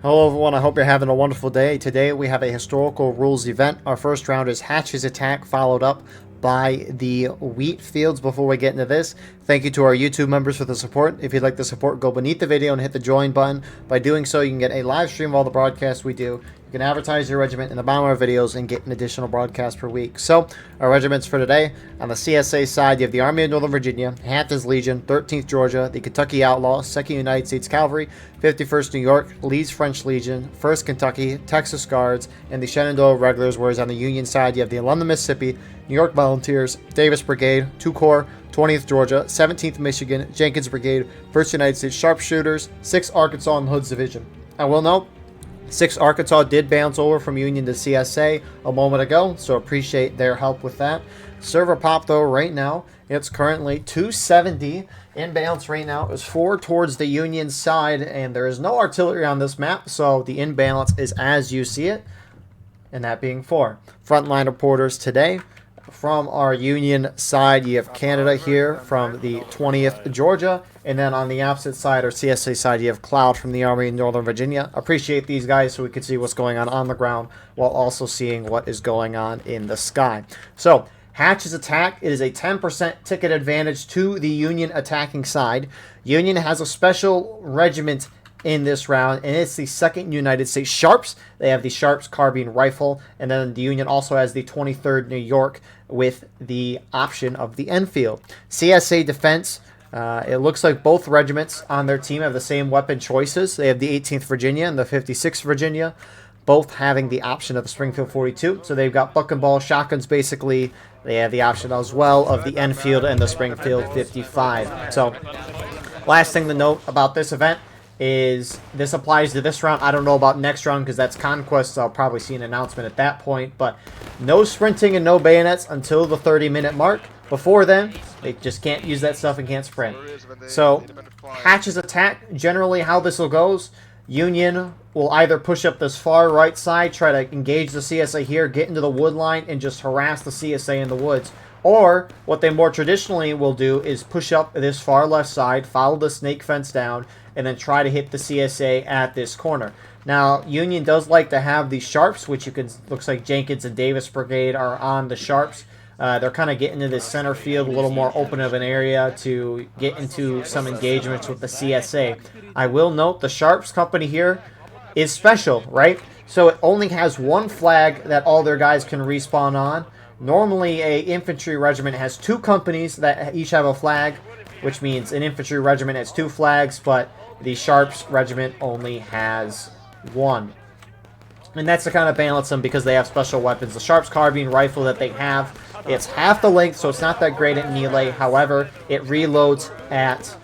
Hello everyone, I hope you're having a wonderful day. Today we have a historical rules event. Our first round is Hatch's Attack, followed up by the wheat fields. Before we get into this, thank you to our YouTube members for the support. If you'd like the support, go beneath the video and hit the join button. By doing so, you can get a live stream of all the broadcasts we do. You can advertise your regiment in the bottom of our videos and get an additional broadcast per week. So, our regiments for today, on the CSA side, you have the Army of Northern Virginia, Hampton's Legion, 13th Georgia, the Kentucky Outlaws, 2nd United States Cavalry, 51st New York, Lee's French Legion, 1st Kentucky, Texas Guards, and the Shenandoah Regulars, whereas on the Union side, you have the London, Mississippi, New York Volunteers, Davis Brigade, 2 Corps, 20th Georgia, 17th Michigan, Jenkins Brigade, 1st United States Sharpshooters, 6th Arkansas and Hood's Division. I will note, 6th Arkansas did bounce over from Union to CSA a moment ago, so appreciate their help with that. Server pop, though, right now, it's currently 270. Inbounds right now is 4 towards the Union side, and there is no artillery on this map, so the imbalance is as you see it, and that being 4. Frontline reporters today. From our Union side, you have Canada here from the 20th Georgia, and then on the opposite side, or CSA side, you have Cloud from the Army of Northern Virginia. Appreciate these guys so we can see what's going on the ground while also seeing what is going on in the sky. So, Hatch's Attack, it is a 10% ticket advantage to the Union attacking side. Union has a special regiment in this round, and it's the 2nd United States Sharps. They have the Sharps carbine rifle, and then the Union also has the 23rd New York with the option of the Enfield. CSA Defense, it looks like both regiments on their team have the same weapon choices. They have the 18th Virginia and the 56th Virginia, both having the option of the Springfield 42. So they've got buck and ball shotguns basically. They have the option as well of the Enfield and the Springfield 55. So last thing to note about this event is this applies to this round. I don't know about next round because that's Conquest, so I'll probably see an announcement at that point. But no sprinting and no bayonets until the 30-minute mark. Before then, they just can't use that stuff and can't sprint. So, Hatch's Attack, generally how this will goes, Union will either push up this far right side, try to engage the CSA here, get into the wood line, and just harass the CSA in the woods. Or, what they more traditionally will do is push up this far left side, follow the snake fence down, and then try to hit the CSA at this corner. Now, Union does like to have the Sharps, which you can, looks like Jenkins and Davis Brigade are on the Sharps. They're kind of getting into this center field, a little more open of an area to get into some engagements with the CSA. I will note the Sharps company here is special, right? So it only has one flag that all their guys can respawn on. Normally, a infantry regiment has 2 companies that each have a flag, which means an infantry regiment has 2 flags, but the Sharps regiment only has 1. And that's to kind of balance them because they have special weapons. The Sharps carbine rifle that they have, it's half the length, so it's not that great at melee. However, it reloads at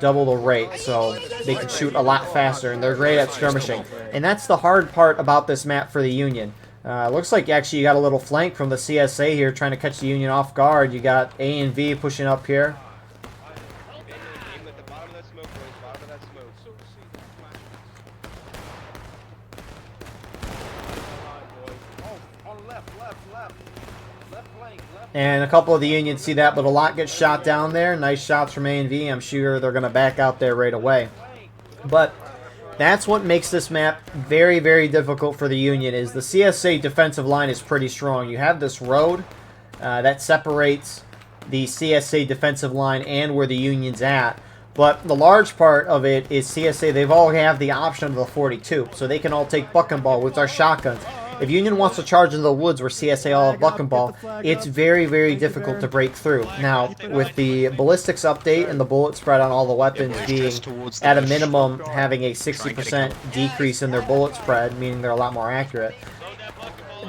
double the rate, so they can shoot a lot faster, and they're great at skirmishing. And that's the hard part about this map for the Union. Looks like actually you got a little flank from the CSA here trying to catch the Union off guard. You got A and V pushing up here. And a couple of the Unions see that, but a lot gets shot down there. Nice shots from A and V. I'm sure they're going to back out there right away. But that's what makes this map very, very difficult for the Union, is the CSA defensive line is pretty strong. You have this road that separates the CSA defensive line and where the Union's at. But the large part of it is CSA, they've all have the option of the 42. So they can all take buck and ball with our shotguns. If Union wants to charge into the woods where CSA all have buck and ball, it's very, very difficult to break through. Now, with the ballistics update and the bullet spread on all the weapons being, at a minimum, having a 60% decrease in their bullet spread, meaning they're a lot more accurate,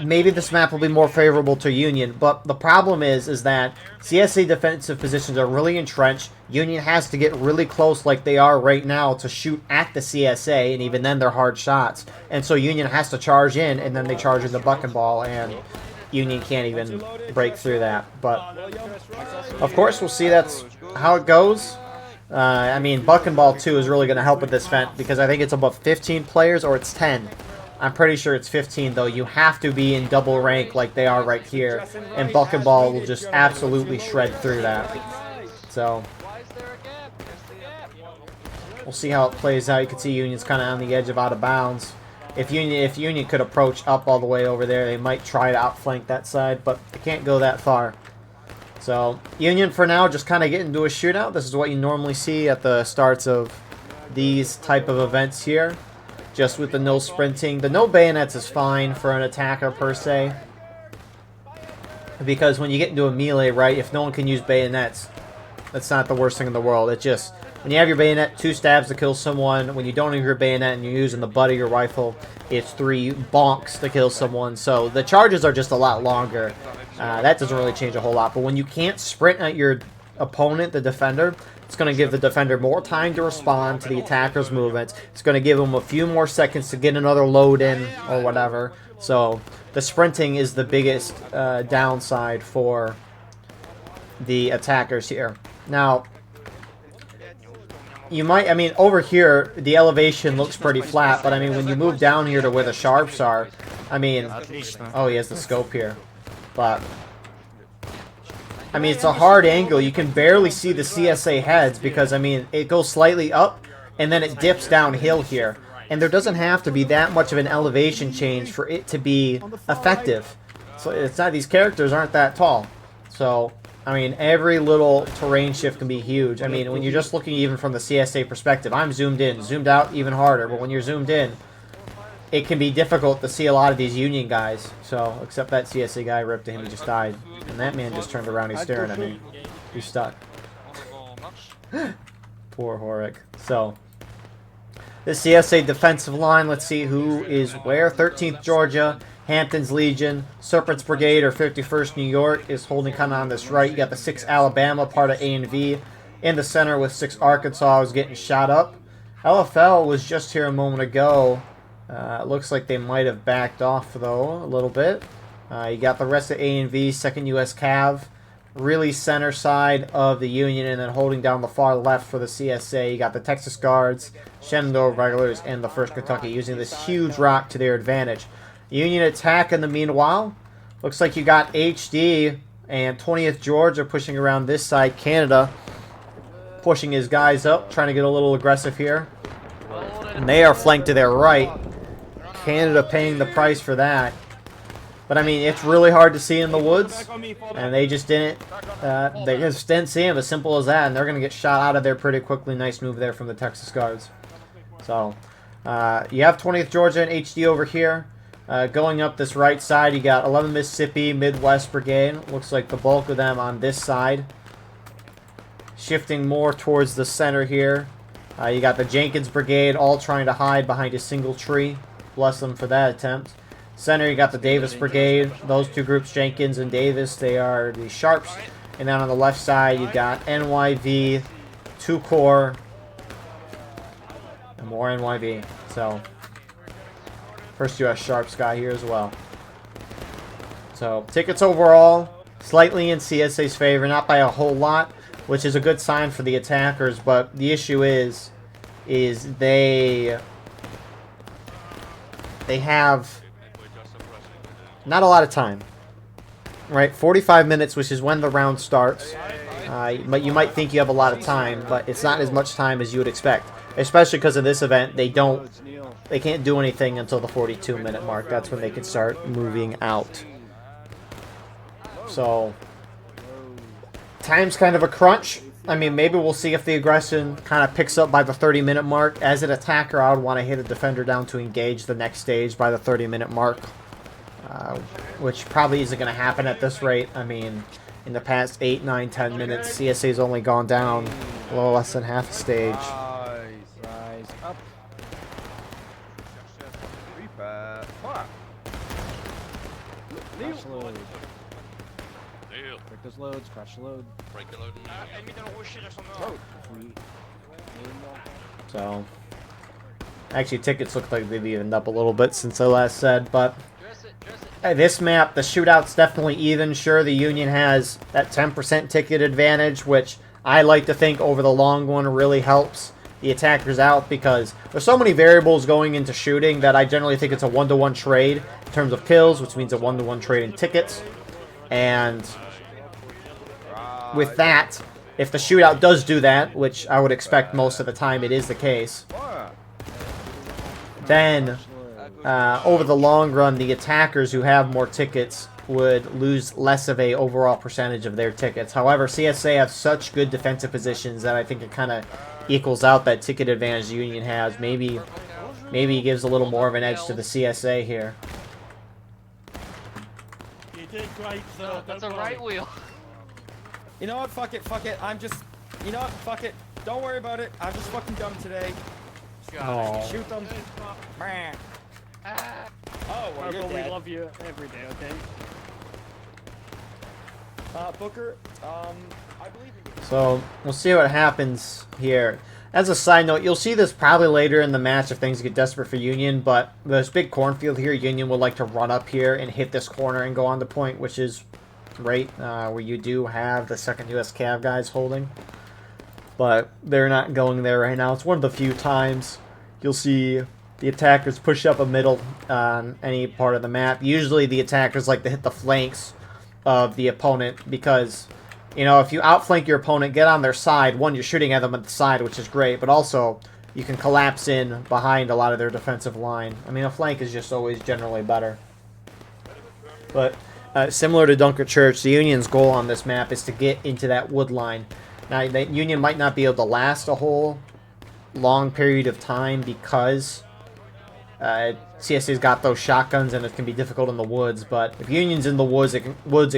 maybe this map will be more favorable to Union. But the problem is that CSA defensive positions are really entrenched. Union has to get really close like they are right now to shoot at the CSA, and even then they're hard shots. And so Union has to charge in, and then they charge in the buck and ball, and Union can't even break through that. But, of course, we'll see that's how it goes. I mean, buck and ball 2 is really going to help with this event because I think it's about 15 players, or it's 10. I'm pretty sure it's 15, though. You have to be in double rank like they are right here, and buck and ball will just absolutely shred through that. So, We'll see how it plays out. You can see Union's kind of on the edge of out of bounds. If Union could approach up all the way over there, they might try to outflank that side, but they can't go that far. So Union for now just kind of get into a shootout. This is what you normally see at the starts of these type of events here. Just with the no sprinting. The no bayonets is fine for an attacker per se. Because when you get into a melee, right, if no one can use bayonets, that's not the worst thing in the world. It's just, when you have your bayonet, 2 stabs to kill someone. When you don't have your bayonet and you're using the butt of your rifle, it's 3 bonks to kill someone. So the charges are just a lot longer. That doesn't really change a whole lot. But when you can't sprint at your opponent, the defender, it's going to give the defender more time to respond to the attacker's movements. It's going to give him a few more seconds to get another load in or whatever. So the sprinting is the biggest downside for the attackers here. Now, you might, I mean, over here, the elevation looks pretty flat, but I mean, when you move down here to where the sharps are, I mean, oh, he has the scope here. But, I mean, it's a hard angle. You can barely see the CSA heads because, I mean, it goes slightly up and then it dips downhill here. And there doesn't have to be that much of an elevation change for it to be effective. So it's not, these characters aren't that tall. So, I mean, every little terrain shift can be huge. I mean, when you're just looking even from the CSA perspective, I'm zoomed in, zoomed out even harder. But when you're zoomed in, it can be difficult to see a lot of these Union guys. So, except that CSA guy ripped to him, he just died. And that man just turned around, he's staring at me. He's stuck. Poor Horik. So, the CSA defensive line, let's see who is where. 13th Georgia, Hampton's Legion, Serpent's Brigade, or 51st New York is holding kind of on this right. You got the 6th Alabama, part of A&V. In the center with 6th Arkansas is getting shot up. LFL was just here a moment ago. Looks like they might have backed off, though, a little bit. You got the rest of A&V, 2nd U.S. Cav, really center side of the Union, and then holding down the far left for the CSA. You got the Texas Guards, Shenandoah Regulars, and the 1st Kentucky using this huge rock to their advantage. Union attack in the meanwhile. Looks like you got HD and 20th Georgia pushing around this side. Canada pushing his guys up, trying to get a little aggressive here. And they are flanked to their right. Canada paying the price for that. But I mean, it's really hard to see in the woods, and they just didn't see him. As simple as that, and they're going to get shot out of there pretty quickly. Nice move there from the Texas Guards. So, you have 20th Georgia and HD over here. Going up this right side, you got 11 Mississippi, Midwest Brigade. Looks like the bulk of them on this side. Shifting more towards the center here. You got the Jenkins Brigade all trying to hide behind a single tree. Bless them for that attempt. Center, you got the Davis Brigade. Those two groups, Jenkins and Davis, they are the Sharps. And then on the left side, you got NYV, 2 Corps, and more NYV. So, 1st U.S. Sharps guy here as well. So, tickets overall, slightly in CSA's favor, not by a whole lot, which is a good sign for the attackers. But the issue is they have not a lot of time, right? 45 minutes, which is when the round starts. But you might think you have a lot of time, but it's not as much time as you would expect. Especially because in this event, they can't do anything until the 42-minute mark. That's when they can start moving out. So, time's kind of a crunch. I mean, maybe we'll see if the aggression kind of picks up by the 30-minute mark. As an attacker, I would want to hit a defender down to engage the next stage by the 30-minute mark. Which probably isn't going to happen at this rate. I mean, in the past 8, 9, 10 minutes, CSA's only gone down a little less than half a stage. Rise up. Crash load. Break those loads, crash the load. Break the load. So, actually, tickets look like they've evened up a little bit since I last said, but this map, the shootout's definitely even. Sure, the Union has that 10% ticket advantage, which I like to think over the long one really helps the attackers out, because there's so many variables going into shooting that I generally think it's a 1-to-1 trade in terms of kills, which means a 1-to-1 trade in tickets. And with that, if the shootout does do that, which I would expect most of the time it is the case, then over the long run, the attackers who have more tickets would lose less of a overall percentage of their tickets. However, CSA have such good defensive positions that I think it kind of equals out that ticket advantage the Union has. Maybe he gives a little more of an edge to the CSA here. You did great, sir. That's a right wheel. You know what? Fuck it. You know what? Fuck it. Don't worry about it. I'm just fucking dumb today. Oh. Shoot them. Oh, well, you're We dead. love you every day, okay? Booker, I believe in you. So, we'll see what happens here. As a side note, you'll see this probably later in the match if things get desperate for Union, but this big cornfield here, Union would like to run up here and hit this corner and go on the point, which is great, where you do have the 2nd U.S. Cav guys holding. But they're not going there right now. It's one of the few times you'll see the attackers push up a middle on any part of the map. Usually the attackers like to hit the flanks of the opponent because, you know, if you outflank your opponent, get on their side, one, you're shooting at them at the side, which is great, but also you can collapse in behind a lot of their defensive line. I mean, a flank is just always generally better. But similar to Dunker Church, the Union's goal on this map is to get into that wood line. Now, the Union might not be able to last a whole long period of time because CSA's got those shotguns and it can be difficult in the woods, but if Union's in the woods, it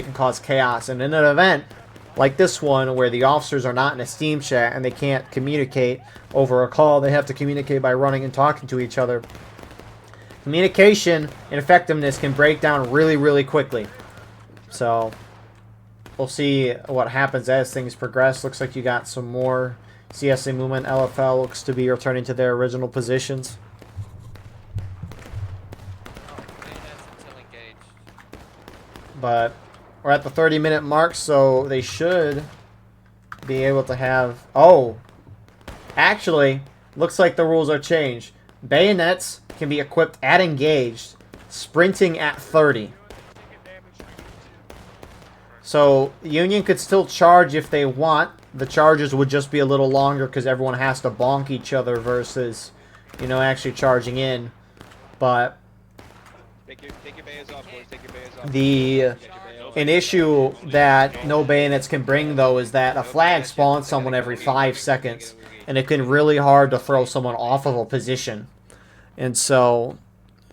can cause chaos. And in an event like this one, where the officers are not in a Steam chat and they can't communicate over a call, they have to communicate by running and talking to each other. Communication and effectiveness can break down really, really quickly. So we'll see what happens as things progress. Looks like you got some more CSA movement. LFL looks to be returning to their original positions. But we're at the 30-minute mark, so they should be able to have... Oh! Actually, looks like the rules are changed. Bayonets can be equipped at engaged, sprinting at 30. So, Union could still charge if they want. The charges would just be a little longer because everyone has to bonk each other versus, you know, actually charging in. But... An issue that no bayonets can bring, though, is that a flag spawns someone every 5 seconds, and it can be really hard to throw someone off of a position. And so,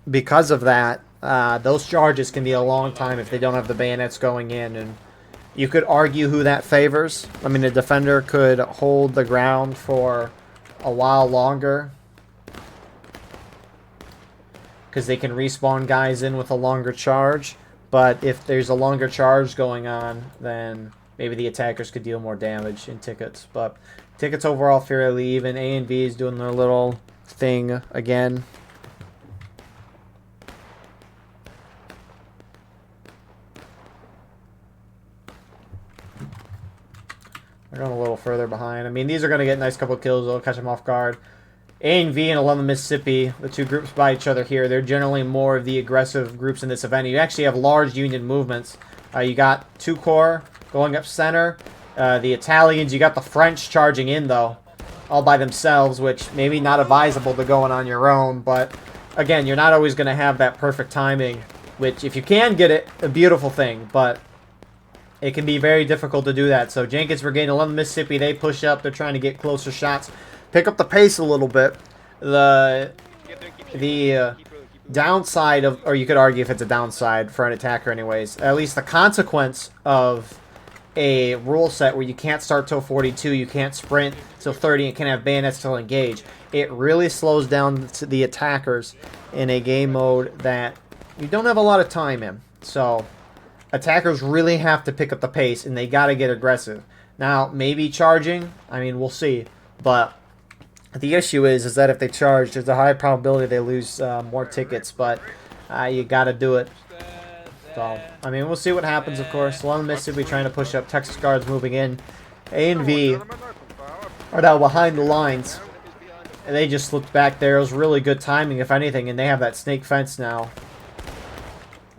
because of that, those charges can be a long time if they don't have the bayonets going in, and you could argue who that favors. I mean, a defender could hold the ground for a while longer, because they can respawn guys in with a longer charge. But if there's a longer charge going on, then maybe the attackers could deal more damage in tickets. But tickets overall fairly even. A and B is doing their little thing again. They're going a little further behind. I mean, these are going to get a nice couple of kills. They'll catch them off guard. A and V and 11 Mississippi, the two groups by each other here, they're generally more of the aggressive groups in this event. You actually have large Union movements. You got 2 Corps going up center. The Italians, you got the French charging in, though, all by themselves, which maybe not advisable to going on your own. But, again, you're not always going to have that perfect timing, which, if you can get it, a beautiful thing. But it can be very difficult to do that. So Jenkins Brigade, 11 Mississippi, they push up. They're trying to get closer shots. Pick up the pace a little bit. The downside of, or you could argue if it's a downside for an attacker anyways, at least the consequence of a rule set where you can't start till 42, you can't sprint till 30, and can't have bayonets till engage, it really slows down the attackers in a game mode that you don't have a lot of time in. So attackers really have to pick up the pace, and they got to get aggressive. Now, maybe charging, I mean, we'll see, but the issue is that if they charge, there's a high probability they lose more tickets, but you got to do it. So, I mean, we'll see what happens, of course. 11 Mississippi trying to push up. Texas Guards moving in. A and V are now behind the lines. And they just slipped back there. It was really good timing, if anything, and they have that snake fence now.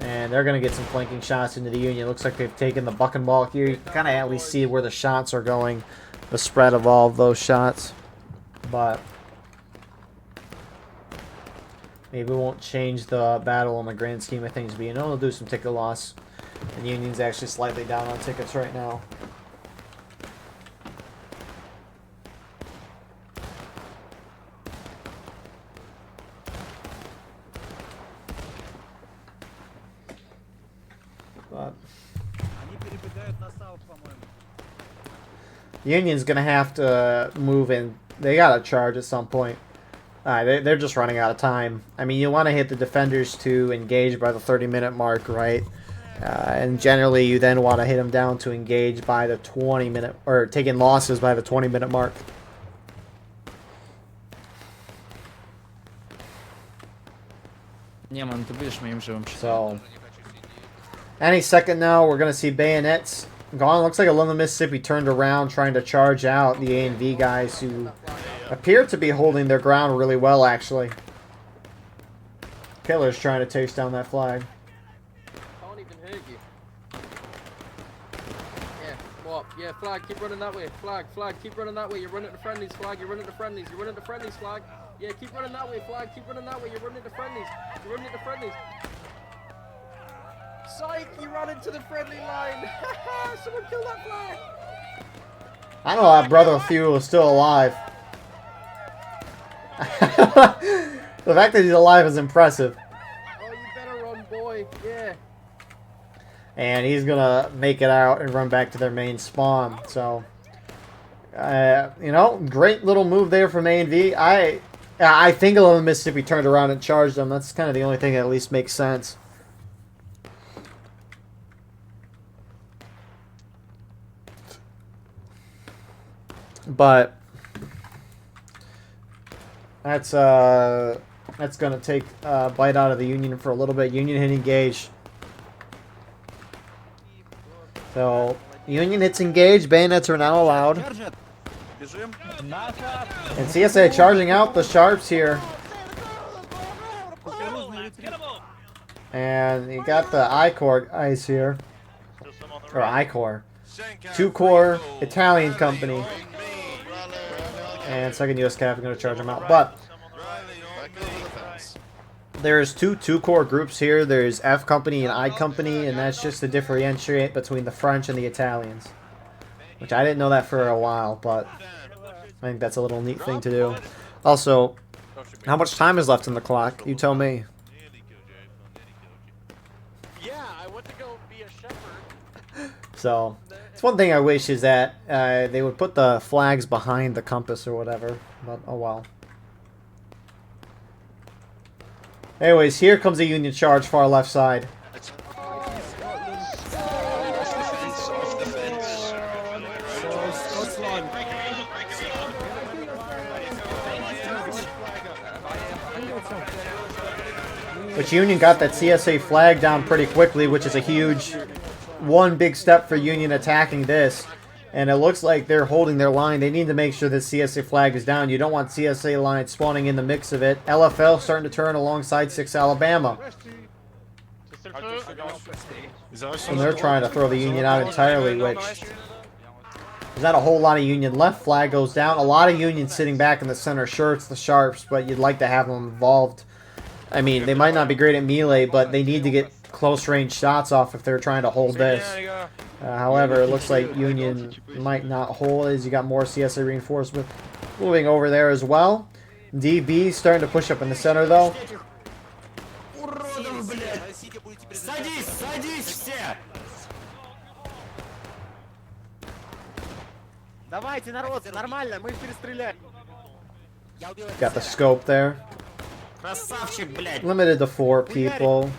And they're going to get some flanking shots into the Union. Looks like they've taken the buck and ball here. You can kind of at least see where the shots are going, the spread of all of those shots. But maybe it won't change the battle on the grand scheme of things. But you know, it'll do some ticket loss. And Union's actually slightly down on tickets right now. But Union's gonna have to move in. They gotta charge at some point. They're just running out of time. I mean, you want to hit the defenders to engage by the 30-minute mark, right? And generally, you then want to hit them down to engage by the 20-minute, or taking losses by the 20-minute mark. So, any second now, we're going to see bayonets gone. Looks like 11 Mississippi turned around trying to charge out the A&V guys who appear to be holding their ground really well, actually. Killer's trying to chase down that flag. Can't even hurt you. Yeah, what? Yeah, flag, keep running that way. Flag, keep running that way. You're running to friendlies, flag, you're running to friendlies. You're running to friendlies, flag. Yeah, keep running that way, flag, keep running that way. You're running to friendlies. You're running to friendlies. Psych, you ran into the friendly line. Someone kill that flag. I don't know that Brother Fuel is still alive. The fact that he's alive is impressive. Oh, you better run, boy. Yeah. And he's gonna make it out and run back to their main spawn. So, you know, great little move there from A&V. I think 11 Mississippi turned around and charged them. That's kind of the only thing that at least makes sense. But that's gonna take a bite out of the Union for a little bit. Union hit engage. So Union hits engage. Bayonets are now allowed. And CSA charging out the Sharps here. And you got the I-Corps guys here. Or I-Corps. 2-Corps Italian company. And 2nd U.S. Cav are going to charge them out. But there's two 2-Corps groups here. There's F Company and I Company. And that's just to differentiate between the French and the Italians. Which I didn't know that for a while. But I think that's a little neat thing to do. Also, how much time is left in the clock? You tell me. Yeah, I went to go be a shepherd. So, it's one thing I wish is that they would put the flags behind the compass or whatever. But, oh well. Anyways, here comes a Union charge, far left side. Which Union got that CSA flag down pretty quickly, which is a huge one big step for Union attacking this. And it looks like they're holding their line. They need to make sure this CSA flag is down. You don't want CSA line spawning in the mix of it. LFL starting to turn alongside 6 Alabama. And they're trying to throw the Union out entirely, which there's not a whole lot of Union left. Flag goes down. A lot of Union sitting back in the center. Sure, it's the Sharps, but you'd like to have them involved. I mean, they might not be great at melee, but they need to get close-range shots off if they're trying to hold this. However, it looks like Union might not hold as you got more CSA reinforcement moving over there as well. DB starting to push up in the center, though. Got the scope there. Limited to 4 people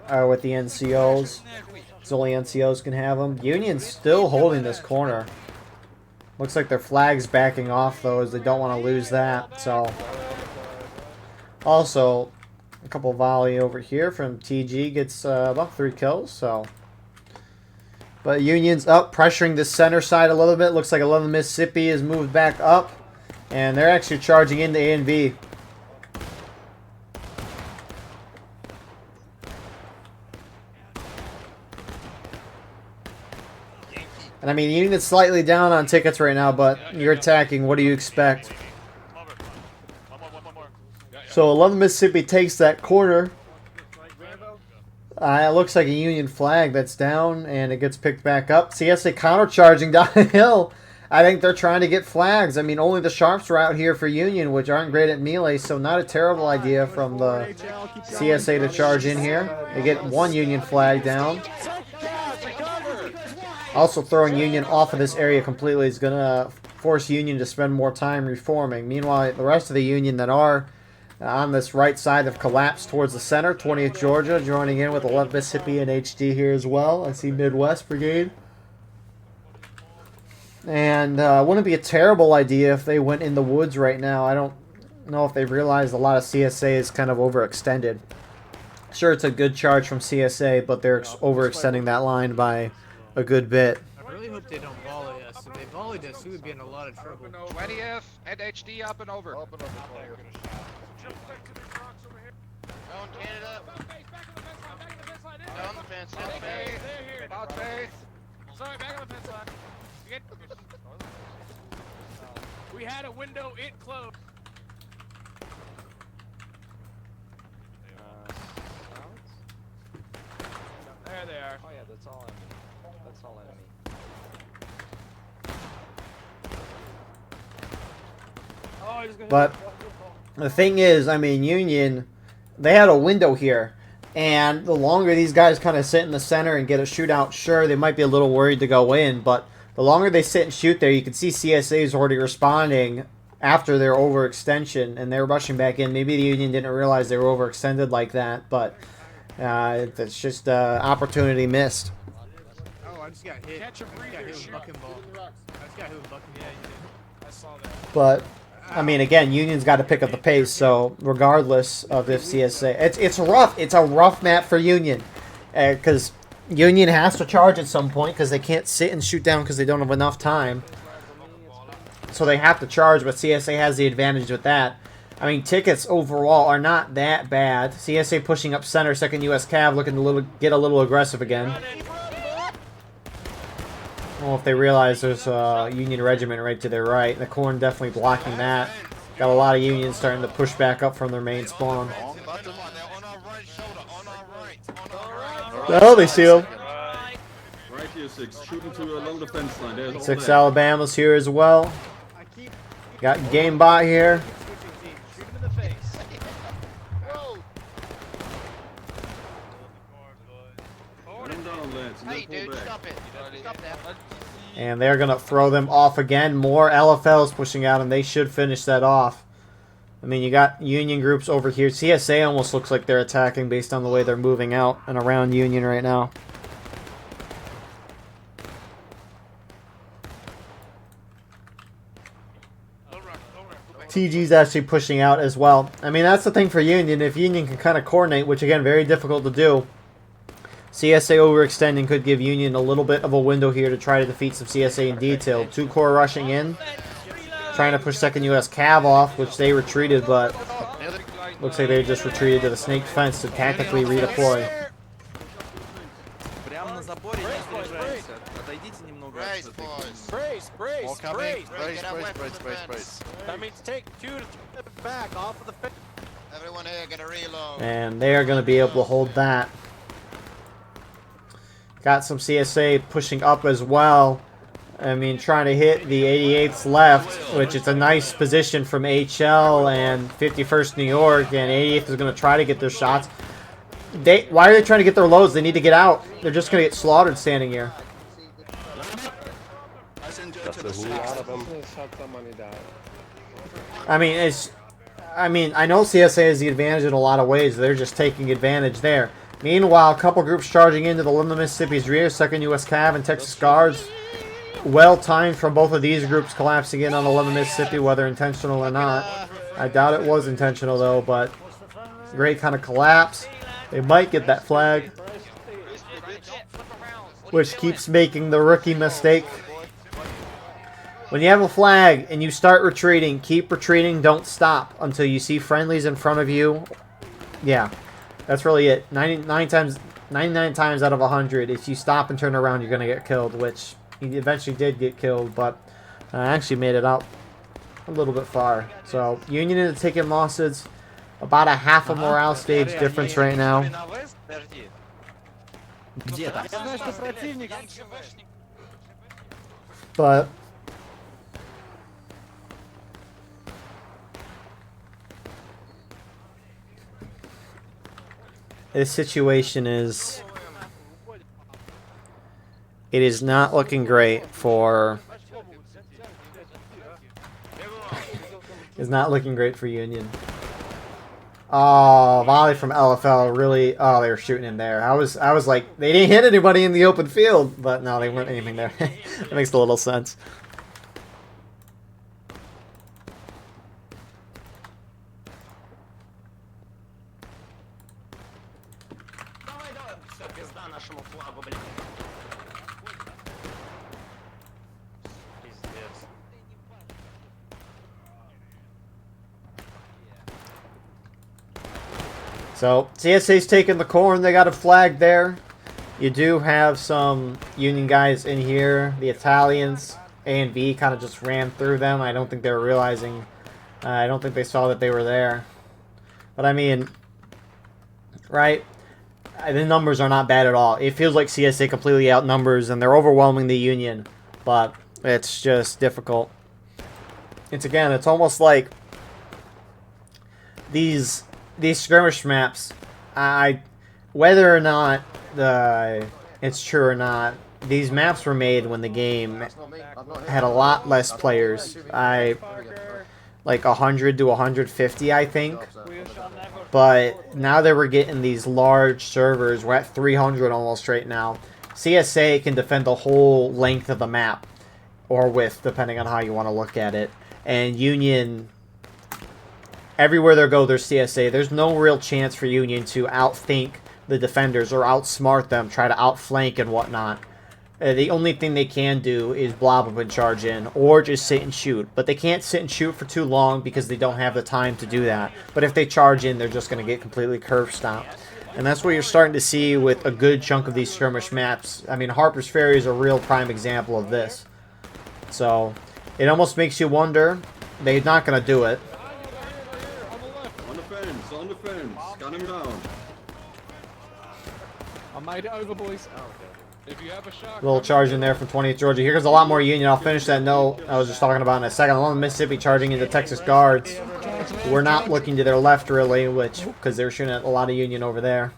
with the NCOs. So only NCOs can have them. Union's still holding this corner. Looks like their flag's backing off, though, as they don't want to lose that. So, also, a couple volley over here from TG gets about 3 kills. So, but Union's up, pressuring the center side a little bit. Looks like 11 Mississippi has moved back up, and they're actually charging into A&V. And I mean, Union's slightly down on tickets right now, but you're attacking. What do you expect? So 11 Mississippi takes that corner. It looks like a Union flag that's down, and it gets picked back up. CSA countercharging down the hill. I think they're trying to get flags. I mean, only the Sharps are out here for Union, which aren't great at melee, so not a terrible idea from the CSA to charge in here. They get one Union flag down. Also, throwing Union off of this area completely is going to force Union to spend more time reforming. Meanwhile, the rest of the Union that are on this right side have collapsed towards the center. 20th Georgia joining in with 11th Mississippi and HD here as well. I see Midwest Brigade. And wouldn't be a terrible idea if they went in the woods right now. I don't know if they've realized a lot of CSA is kind of overextended. Sure, it's a good charge from CSA, but they're overextending that line by a good bit. I really hope they don't volley us. If they volleyed us, we would be in a lot of trouble. 20th and HD up and over. Going Canada. Down the fence. About face. Sorry, back on the fence line. We had a window, it closed. There they are. Oh yeah, that's all enemy. That's all enemy. Oh, he's gonna But the thing is, I mean, Union, they had a window here. And the longer these guys kind of sit in the center and get a shootout, sure, they might be a little worried to go in. But the longer they sit and shoot there, you can see CSA is already responding after their overextension. And they're rushing back in. Maybe the Union didn't realize they were overextended like that. But it's just opportunity missed. Oh, I just got hit. Catch a breather, I just got hit with shoot. bucking ball. I just got hit with bucking ball. I saw that. But I mean, again, Union's got to pick up the pace. So regardless of if CSA, it's rough. It's a rough map for Union because Union has to charge at some point because they can't sit and shoot down because they don't have enough time. So they have to charge, but CSA has the advantage with that. I mean, tickets overall are not that bad. CSA pushing up center, 2nd U.S. Cav looking to get a little aggressive again. I don't know if they realize there's a Union regiment right to their right. The corn definitely blocking that. Got a lot of Unions starting to push back up from their main spawn. Oh, they see him. Right here, 6. Shooting to along the fence line. There's 6 Alabama's here as well. Got GameBot here. Shoot him in the face. Come down, lads. Hey, dude, stop it. Stop that. And they're going to throw them off again. More LFLs pushing out, and they should finish that off. I mean, you got Union groups over here. CSA almost looks like they're attacking based on the way they're moving out and around Union right now. TG's actually pushing out as well. I mean, that's the thing for Union. If Union can kind of coordinate, which again, very difficult to do, CSA overextending could give Union a little bit of a window here to try to defeat some CSA in detail. 2 corps rushing in, trying to push 2nd U.S. Cav off, which they retreated, but looks like they just retreated to the snake fence to tactically redeploy. Brace, boys. Brace, brace, All coming. brace. Brace, brace, brace, brace. That means take 2 to step back off of the fence. Everyone here, get a reload. And they are going to be able to hold that. Got some CSA pushing up as well. I mean, trying to hit the 88th left, which is a nice position from HL and 51st New York, and 88th is going to try to get their shots. Why are they trying to get their loads? They need to get out. They're just going to get slaughtered standing here. I mean, I know CSA has the advantage in a lot of ways. They're just taking advantage there. Meanwhile, a couple groups charging into the London Mississippi's rear, 2nd U.S. Cav and Texas Guards. Well timed from both of these groups collapsing in on 11 Mississippi, whether intentional or not. I doubt it was intentional though, but great kind of collapse. They might get that flag, which keeps making the rookie mistake. When you have a flag and you start retreating, keep retreating, don't stop until you see friendlies in front of you. Yeah, that's really it. 99 times out of 100, if you stop and turn around, you're going to get killed, which He eventually did get killed, but actually made it out a little bit far. So Union is taking losses, about a half a morale stage difference right now. But this situation is, it is not looking great for it's not looking great for Union. Oh, volley from LFL, really. Oh, they were shooting in there. I was like, they didn't hit anybody in the open field, but no, they weren't aiming there. That makes a little sense. So, CSA's taking the corn. They got a flag there. You do have some Union guys in here. The Italians, A and V, kind of just ran through them. I don't think they were realizing. I don't think they saw that they were there. But, I mean, right? The numbers are not bad at all. It feels like CSA completely outnumbers, and they're overwhelming the Union. But it's just difficult. It's almost like these skirmish maps, whether or not it's true or not, these maps were made when the game had a lot less players. Like 100 to 150, I think. But now that we're getting these large servers, we're at 300 almost right now. CSA can defend the whole length of the map, or width, depending on how you want to look at it. And Union, everywhere they go, there's CSA. There's no real chance for Union to outthink the defenders or outsmart them, try to outflank and whatnot. The only thing they can do is blob up and charge in, or just sit and shoot. But they can't sit and shoot for too long because they don't have the time to do that. But if they charge in, they're just going to get completely curve stomped. And that's what you're starting to see with a good chunk of these skirmish maps. I mean, Harper's Ferry is a real prime example of this. So, it almost makes you wonder. They're not going to do it. On the fence, gun him down. I made it over, boys. Oh, okay. If you have a shot, Little charge in there from 20th Georgia. Here comes a lot more Union. I'll finish that note I was just talking about in a second. Along the Mississippi charging into Texas Guards. We're not looking to their left, really, because they're shooting at a lot of Union over there.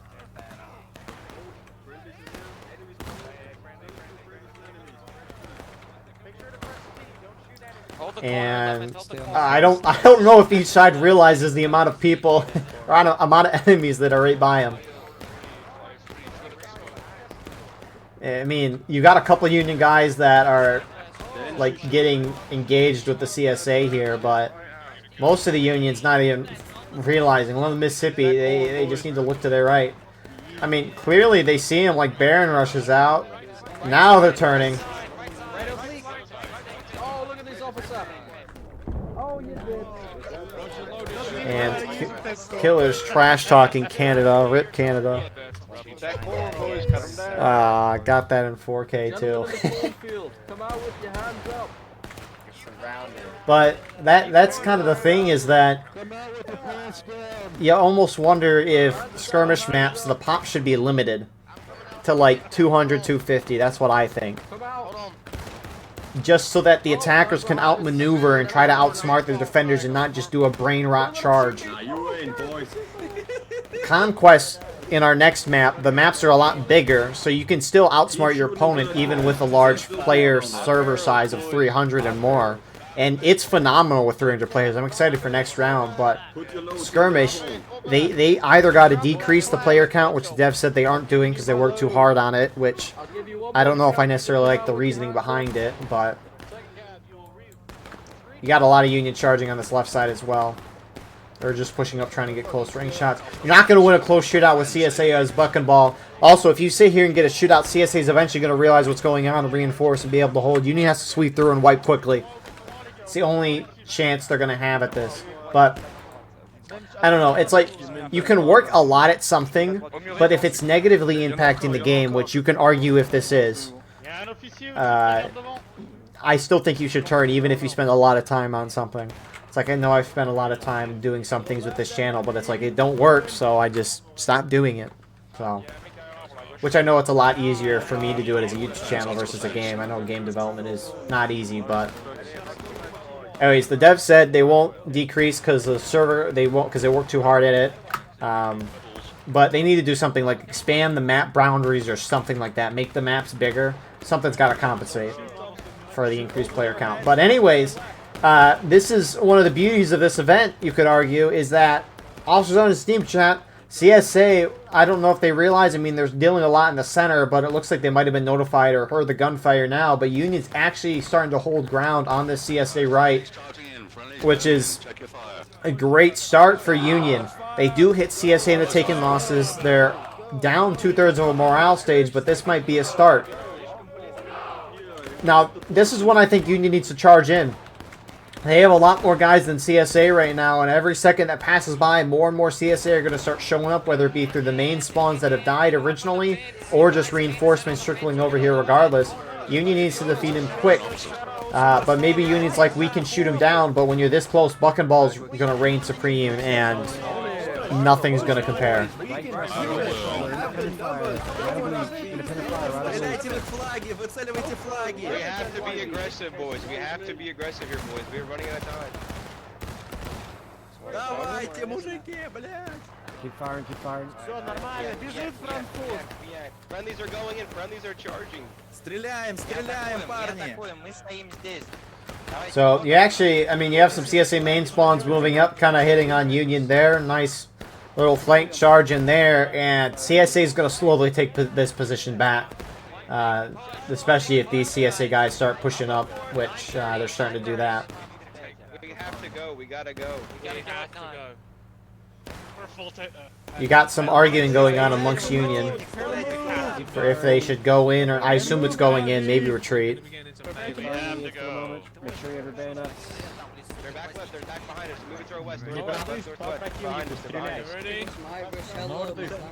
And I don't know if each side realizes the amount of people or amount of enemies that are right by them. I mean, you got a couple Union guys that are like getting engaged with the CSA here, but most of the Union's not even realizing. One of the Mississippi, they just need to look to their right. I mean, clearly they see him, like Baron rushes out. Now they're turning. And Killer's trash talking Canada. Rip Canada. Got that in 4K too. But that's kind of the thing, is that you almost wonder if skirmish maps, the pop should be limited to like 200, 250. That's what I think. Just so that the attackers can outmaneuver and try to outsmart the defenders and not just do a brain rot charge. Conquest in our next map, the maps are a lot bigger, so you can still outsmart your opponent even with a large player server size of 300 and more. And it's phenomenal with 300 players. I'm excited for next round, but skirmish, they either got to decrease the player count, which the devs said they aren't doing because they worked too hard on it, which I don't know if I necessarily like the reasoning behind it, but you got a lot of Union charging on this left side as well. They're just pushing up, trying to get close range shots. You're not going to win a close shootout with CSA as buck and ball. Also, if you sit here and get a shootout, CSA is eventually going to realize what's going on and reinforce and be able to hold. Union has to sweep through and wipe quickly. It's the only chance they're going to have at this. But I don't know. It's like you can work a lot at something, but if it's negatively impacting the game, which you can argue if this is, I still think you should turn even if you spend a lot of time on something. It's like, I know I've spent a lot of time doing some things with this channel, but it's like, it don't work, so I just stopped doing it. So, which I know it's a lot easier for me to do it as a YouTube channel versus a game. I know game development is not easy, but... Anyways, the dev said they won't decrease because the server, they won't, because they work too hard at it. But they need to do something like expand the map boundaries or something like that. Make the maps bigger. Something's got to compensate for the increased player count. But anyways, this is one of the beauties of this event, you could argue, is that Officers on the Steam chat, CSA, I don't know if they realize, I mean, they're dealing a lot in the center, but it looks like they might have been notified or heard the gunfire now, but Union's actually starting to hold ground on the CSA right, which is a great start for Union. They do hit CSA into taking losses. They're down 2/3 of a morale stage, but this might be a start. Now, this is when I think Union needs to charge in. They have a lot more guys than CSA right now, and every second that passes by, more and more CSA are going to start showing up, whether it be through the main spawns that have died originally, or just reinforcements trickling over here regardless. Union needs to defeat him quick. But maybe Union's like, we can shoot him down, but when you're this close, Buck and Ball's going to reign supreme, and nothing's going to compare. We have to be aggressive, boys. We have to be aggressive here, boys. We're running out of time. Keep firing, keep firing. Friendlies are going in. Friendlies are charging. So, you actually, I mean, you have some CSA main spawns moving up, kind of hitting on Union there. Nice little flank charge in there, and CSA is going to slowly take this position back. Especially if these CSA guys start pushing up, which they're starting to do that. We have to go. We gotta go. We have to go. You got some arguing going on amongst Union for if they should go in, or I assume it's going in, maybe retreat. Make sure you have your bayonets. They're back left. They're back behind us. Move it to our west. Northwest, northwest. Behind us. They're behind us.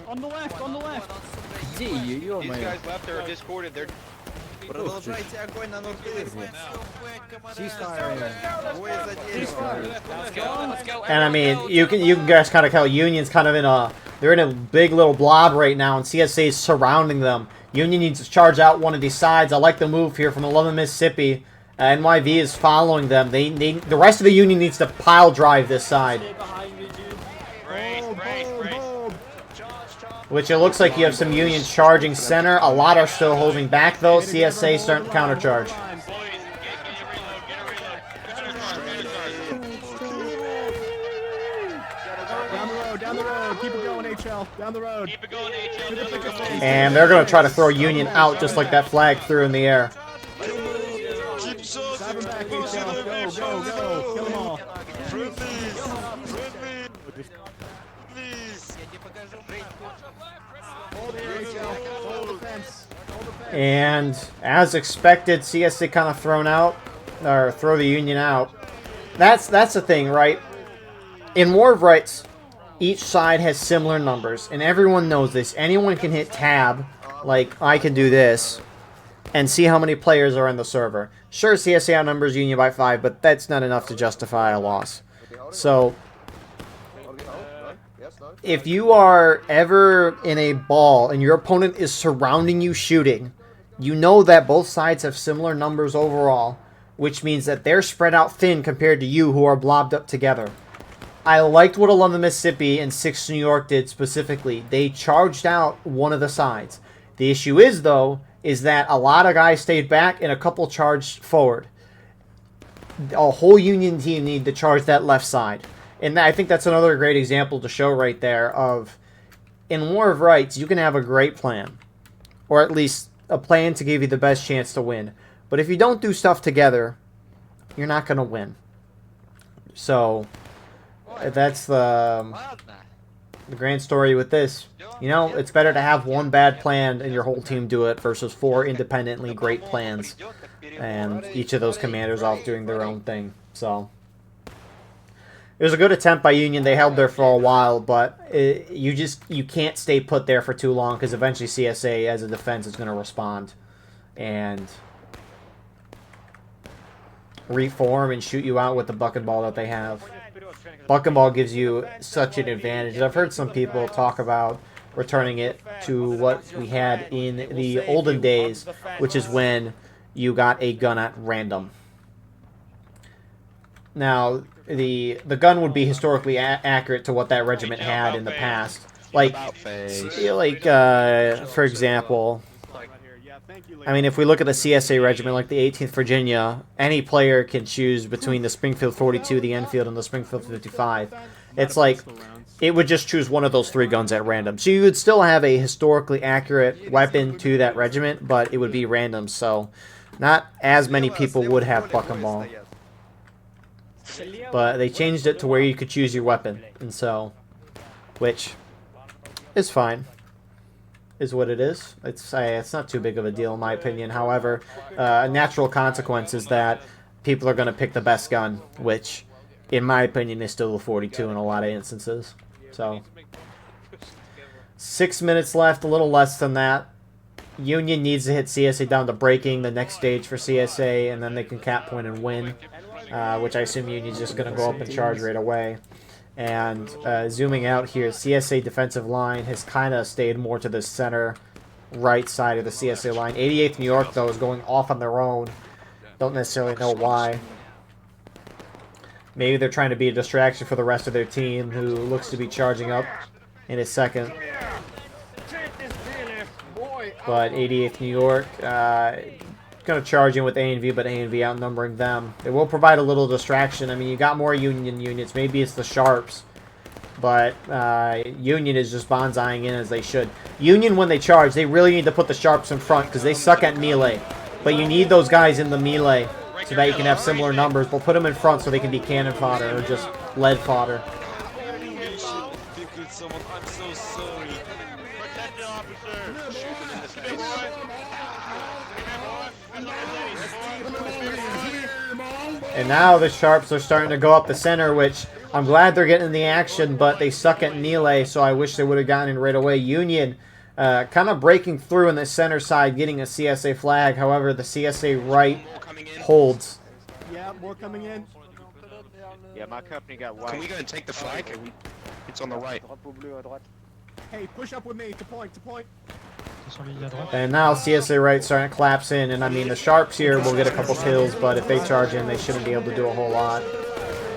On the left, on the left. These guys left are discorded. They're... And I mean, you can guys kind of tell Union's kind of in a, they're in a big little blob right now, and CSA is surrounding them. Union needs to charge out one of these sides. I like the move here from 11 Mississippi. NYV is following them. The rest of the Union needs to pile drive this side. Which it looks like you have some Union charging center. A lot are still holding back though. CSA starting to countercharge. Down the road, keep it going, HL. Down the road. Keep it going, HL. And they're going to try to throw Union out just like that flag threw in the air. Drive him back, HL. Go, go, go. Kill them all. Hold here, HL. Hold the fence. And as expected, CSA kind of thrown out, or throw the Union out. That's the thing, right? In War of Rights, each side has similar numbers, and everyone knows this. Anyone can hit tab, like I can do this, and see how many players are in the server. Sure, CSA outnumbers Union by 5, but that's not enough to justify a loss. So, if you are ever in a ball and your opponent is surrounding you shooting, you know that both sides have similar numbers overall, which means that they're spread out thin compared to you who are blobbed up together. I liked what 11 Mississippi and 6 New York did specifically. They charged out one of the sides. The issue is, though, is that a lot of guys stayed back and a couple charged forward. A whole Union team need to charge that left side. And I think that's another great example to show right there of, in War of Rights, you can have a great plan. Or at least a plan to give you the best chance to win. But if you don't do stuff together, you're not going to win. So, that's the grand story with this. You know, it's better to have one bad plan and your whole team do it versus 4 independently great plans. And each of those commanders off doing their own thing. So, it was a good attempt by Union. They held there for a while, but you can't stay put there for too long because eventually CSA as a defense is going to respond. and reform and shoot you out with the buck and ball that they have. Buck and ball gives you such an advantage. I've heard some people talk about returning it to what we had in the olden days, which is when you got a gun at random. Now, the gun would be historically accurate to what that regiment had in the past. Like, for example, I mean, if we look at the CSA regiment, like the 18th Virginia, any player can choose between the Springfield 42, the Enfield, and the Springfield 55. It's like, it would just choose one of those 3 guns at random. So you would still have a historically accurate weapon to that regiment, but it would be random, so not as many people would have buck and ball. But they changed it to where you could choose your weapon, and so, which is fine, is what it is. It's not too big of a deal in my opinion. However, a natural consequence is that people are going to pick the best gun, which, in my opinion, is still the 42 in a lot of instances. So, 6 minutes left, a little less than that. Union needs to hit CSA down to breaking, the next stage for CSA, and then they can cap point and win, which I assume Union's just going to go up and charge right away. And zooming out here, CSA defensive line has kind of stayed more to the center right side of the CSA line. 88th New York, though, is going off on their own. Don't necessarily know why. Maybe they're trying to be a distraction for the rest of their team, who looks to be charging up in a second. But 88th New York, going to charge in with A and V, but A and V outnumbering them. It will provide a little distraction. I mean, you got more Union units. Maybe it's the Sharps, but Union is just bonsaiing in as they should. Union, when they charge, they really need to put the Sharps in front because they suck at melee. But you need those guys in the melee so that you can have similar numbers. But put them in front so they can be cannon fodder or just lead fodder. And now the Sharps are starting to go up the center, which I'm glad they're getting the action, but they suck at melee, so I wish they would have gotten in right away. Union kind of breaking through in the center side, getting a CSA flag. However, the CSA right holds. Yeah, more coming in. Yeah, my company got white. Can we go and take the flag? It's on the right. Hey, push up with me to point, to point. And now CSA right starting to collapse in, and I mean the Sharps here will get a couple kills, but if they charge in, they shouldn't be able to do a whole lot.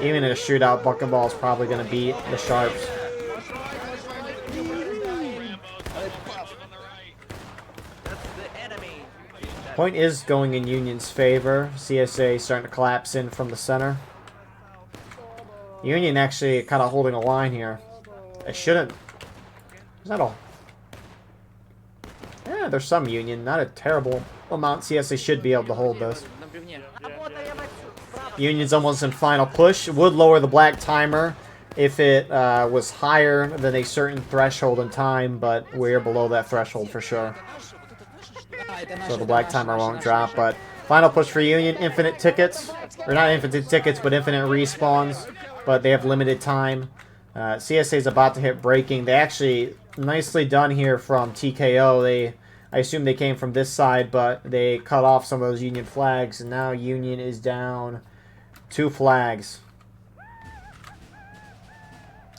Even in a shootout, buck and ball is probably going to beat the Sharps. Point is going in Union's favor. CSA starting to collapse in from the center. Union actually kind of holding a line here. It shouldn't. Is that all? Yeah, there's some Union. Not a terrible amount. CSA should be able to hold this. Union's almost in final push. It would lower the black timer if it was higher than a certain threshold in time, but we're below that threshold for sure. So the black timer won't drop, but final push for Union. Infinite tickets. Or not infinite tickets, but infinite respawns. But they have limited time. CSA is about to hit breaking. They actually, nicely done here from TKO. I assume they came from this side, but they cut off some of those Union flags, and now Union is down 2 flags.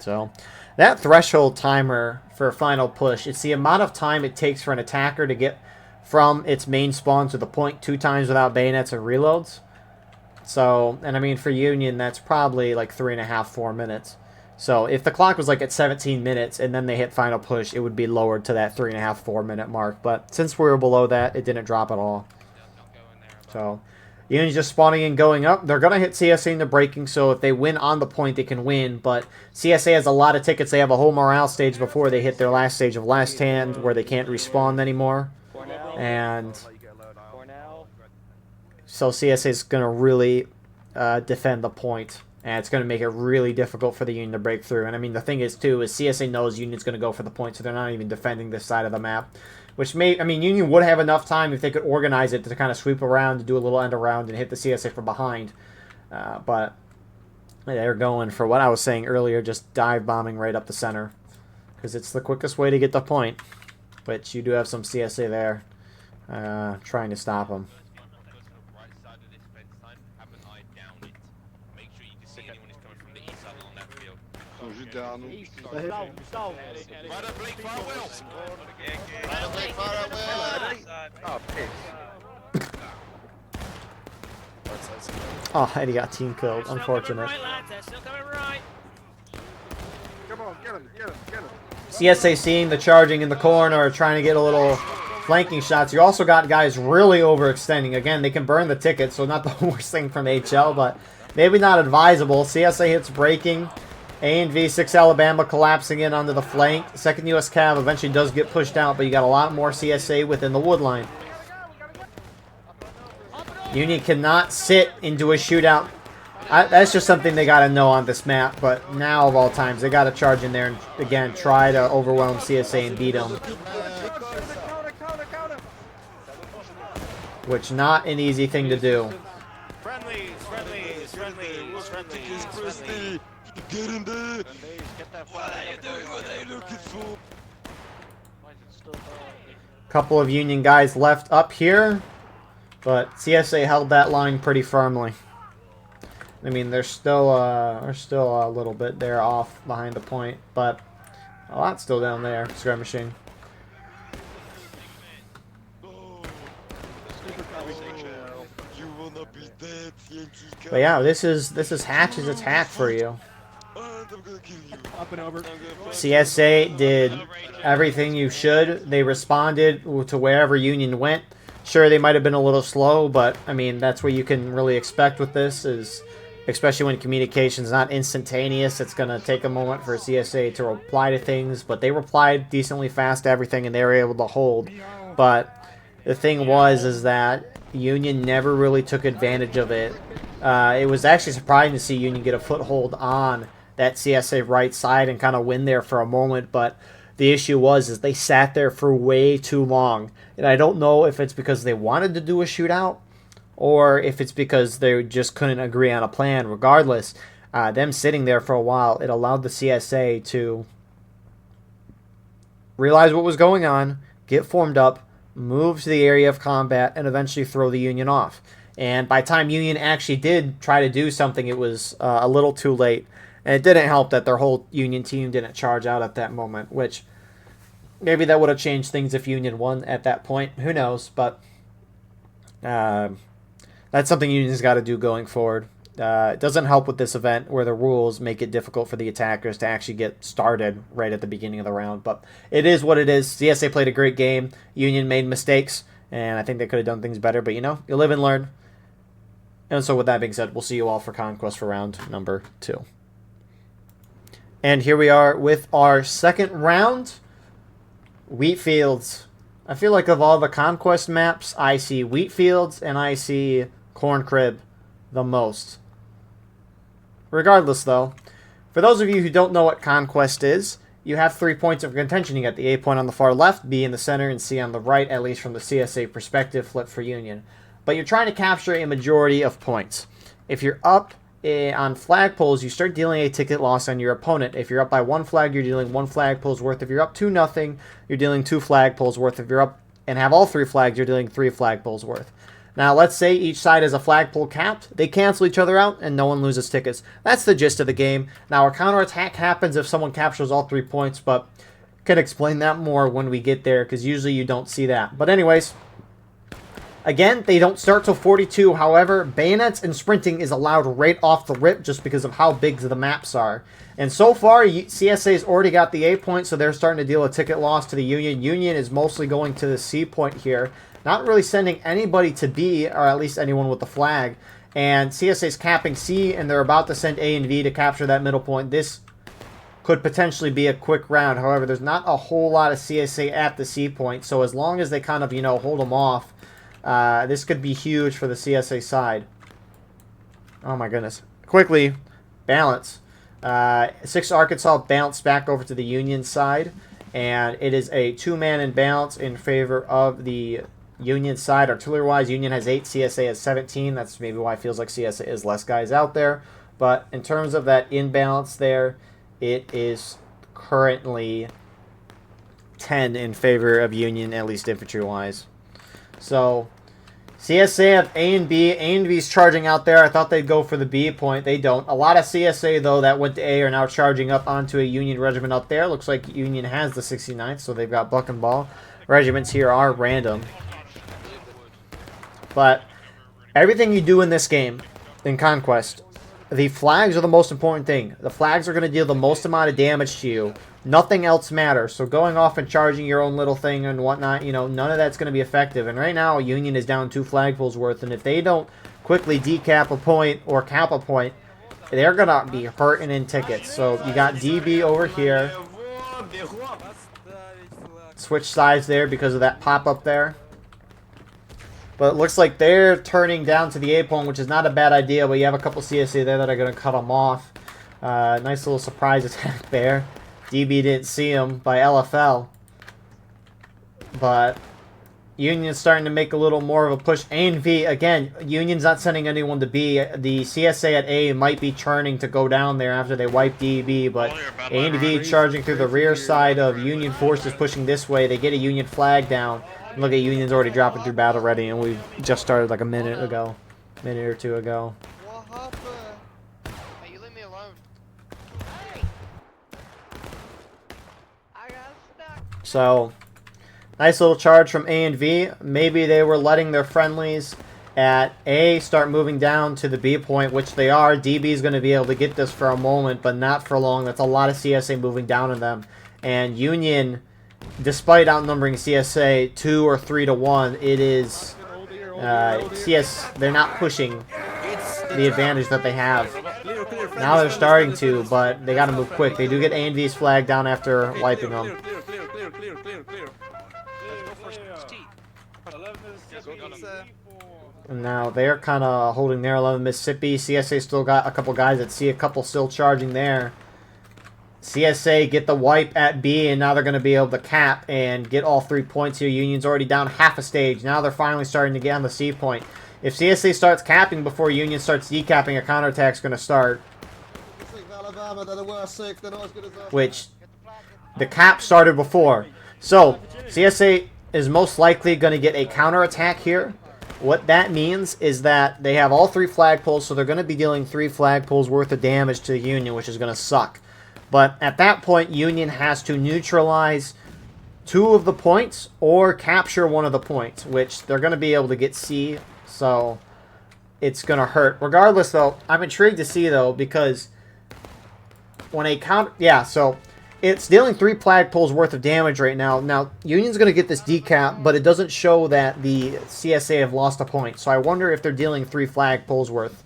So, that threshold timer for a final push, it's the amount of time it takes for an attacker to get from its main spawn to the point 2 times without bayonets and reloads. So, and I mean for Union, that's probably like 3.5, 4 minutes. So if the clock was like at 17 minutes and then they hit final push, it would be lowered to that 3.5, 4 minute mark. But since we were below that, it didn't drop at all. So Union's just spawning and going up. They're going to hit CSA in the breaking, so if they win on the point, they can win. But CSA has a lot of tickets. They have a whole morale stage before they hit their last stage of last hand where they can't respawn anymore. And so CSA is going to really defend the point. And it's going to make it really difficult for the Union to break through. And I mean, the thing is, too, is CSA knows Union's going to go for the point, so they're not even defending this side of the map. Which may, I mean, Union would have enough time if they could organize it to kind of sweep around, to do a little end around, and hit the CSA from behind. But they're going for what I was saying earlier, just dive bombing right up the center. Because it's the quickest way to get the point. Which you do have some CSA there. trying to stop them. Oh, and he got team killed. Unfortunate. CSA seeing the charging in the corner, trying to get a little flanking shots. You also got guys really overextending. Again, they can burn the ticket, so not the worst thing from HL, but maybe not advisable. CSA hits breaking. A and V, 6 Alabama collapsing in onto the flank. 2nd US Cav eventually does get pushed out, but you got a lot more CSA within the wood line. Union cannot sit into a shootout. That's just something they got to know on this map, but now of all times, they got to charge in there and, again, try to overwhelm CSA and beat them. Which, not an easy thing to do. Friendlies. Get in there. What are you doing? What are you looking for? Couple of Union guys left up here, but CSA held that line pretty firmly. I mean, they're still a little bit there off behind the point, but a lot still down there skirmishing. But yeah, this is Hatch's attack for you. Up and over. CSA did everything you should. They responded to wherever Union went. Sure, they might have been a little slow, but I mean, that's what you can really expect with this, is especially when communication's not instantaneous. It's going to take a moment for CSA to reply to things, but they replied decently fast to everything, and they were able to hold. But the thing is that Union never really took advantage of it. It was actually surprising to see Union get a foothold on that CSA right side and kind of win there for a moment, but the issue is they sat there for way too long. And I don't know if it's because they wanted to do a shootout or if it's because they just couldn't agree on a plan. Regardless, them sitting there for a while, it allowed the CSA to realize what was going on, get formed up, move to the area of combat, and eventually throw the Union off. And by the time Union actually did try to do something, it was a little too late. And it didn't help that their whole Union team didn't charge out at that moment, which maybe that would have changed things if Union won at that point. Who knows? But that's something Union's got to do going forward. It doesn't help with this event where the rules make it difficult for the attackers to actually get started right at the beginning of the round. But it is what it is. CSA played a great game. Union made mistakes, and I think they could have done things better. But, you know, you live and learn. And so with that being said, we'll see you all for Conquest for round number 2. And here we are with our second round, Wheatfields. I feel like of all the Conquest maps, I see Wheatfields and I see Corn Crib the most. Regardless, though, for those of you who don't know what Conquest is, you have 3 points of contention. You got the A point on the far left, B in the center, and C on the right, at least from the CSA perspective, flip for Union. But you're trying to capture a majority of points. If you're up on flagpoles, you start dealing a ticket loss on your opponent. If you're up by 1 flag, you're dealing 1 flagpole's worth. If you're up 2-0, you're dealing 2 flagpoles worth. If you're up and have all 3 flags, you're dealing 3 flagpoles worth. Now, let's say each side has a flagpole capped. They cancel each other out, and no one loses tickets. That's the gist of the game. Now, a counterattack happens if someone captures all 3 points, but can explain that more when we get there, because usually you don't see that. But anyways, again, they don't start till 42. However, bayonets and sprinting is allowed right off the rip just because of how big the maps are. And so far, CSA's already got the A point, so they're starting to deal a ticket loss to the Union. Union is mostly going to the C point here, not really sending anybody to B, or at least anyone with the flag. And CSA's capping C, and they're about to send A and V to capture that middle point. This could potentially be a quick round. However, there's not a whole lot of CSA at the C point, so as long as they kind of, you know, hold them off, this could be huge for the CSA side. Oh my goodness. Quickly, balance. 6 Arkansas bounced back over to the Union side, and it is a 2-man imbalance in favor of the Union side. Artillery-wise, Union has 8, CSA has 17. That's maybe why it feels like CSA is less guys out there. But in terms of that imbalance there, it is currently 10 in favor of Union, at least infantry-wise. So CSA have A and B. A and B's charging out there. I thought they'd go for the B point. They don't. A lot of CSA, though, that went to A are now charging up onto a Union regiment up there. Looks like Union has the 69th, so they've got buck and ball. Regiments here are random. But everything you do in this game, in Conquest, the flags are the most important thing. The flags are going to deal the most amount of damage to you. Nothing else matters. So going off and charging your own little thing and whatnot, you know, none of that's going to be effective. And right now, Union is down 2 flagpoles worth. And if they don't quickly decap a point or cap a point, they're going to be hurting in tickets. So you got DB over here. Switch sides there because of that pop-up there. But it looks like they're turning down to the A point, which is not a bad idea. But you have a couple CSA there that are going to cut them off. Nice little surprise attack there. DB didn't see him by LFL. But Union's starting to make a little more of a push. A and V, again, Union's not sending anyone to B. The CSA at A might be churning to go down there after they wipe DB. But A and V charging through the rear side of Union forces pushing this way. They get a Union flag down. Look at Union's already dropping through battle ready, and we've just started like a minute or two ago. What happened? Hey, you leave me alone. I got stuck. So, nice little charge from A and V. Maybe they were letting their friendlies at A start moving down to the B point, which they are. DB is going to be able to get this for a moment, but not for long. That's a lot of CSA moving down on them. And Union, despite outnumbering CSA 2 or 3 to 1, it is they're not pushing the advantage that they have. Now they're starting to, but they got to move quick. They do get A and V's flag down after wiping them. And now they're kind of holding their 11 Mississippi. CSA still got a couple guys that see a couple still charging there. CSA get the wipe at B, and now they're going to be able to cap and get all 3 points here. Union's already down half a stage. Now they're finally starting to get on the C point. If CSA starts capping before Union starts decapping, a counterattack's going to start. Which, the cap started before. So, CSA is most likely going to get a counterattack here. What that means is that they have all 3 flagpoles, so they're going to be dealing 3 flagpoles worth of damage to the Union, which is going to suck. But at that point, Union has to neutralize 2 of the points or capture 1 of the points, which they're going to be able to get C, so it's going to hurt. Regardless, though, I'm intrigued to see, though, because when a count... Yeah, so it's dealing 3 flagpoles worth of damage right now. Now, Union's going to get this decap, but it doesn't show that the CSA have lost a point. So I wonder if they're dealing 3 flagpoles worth.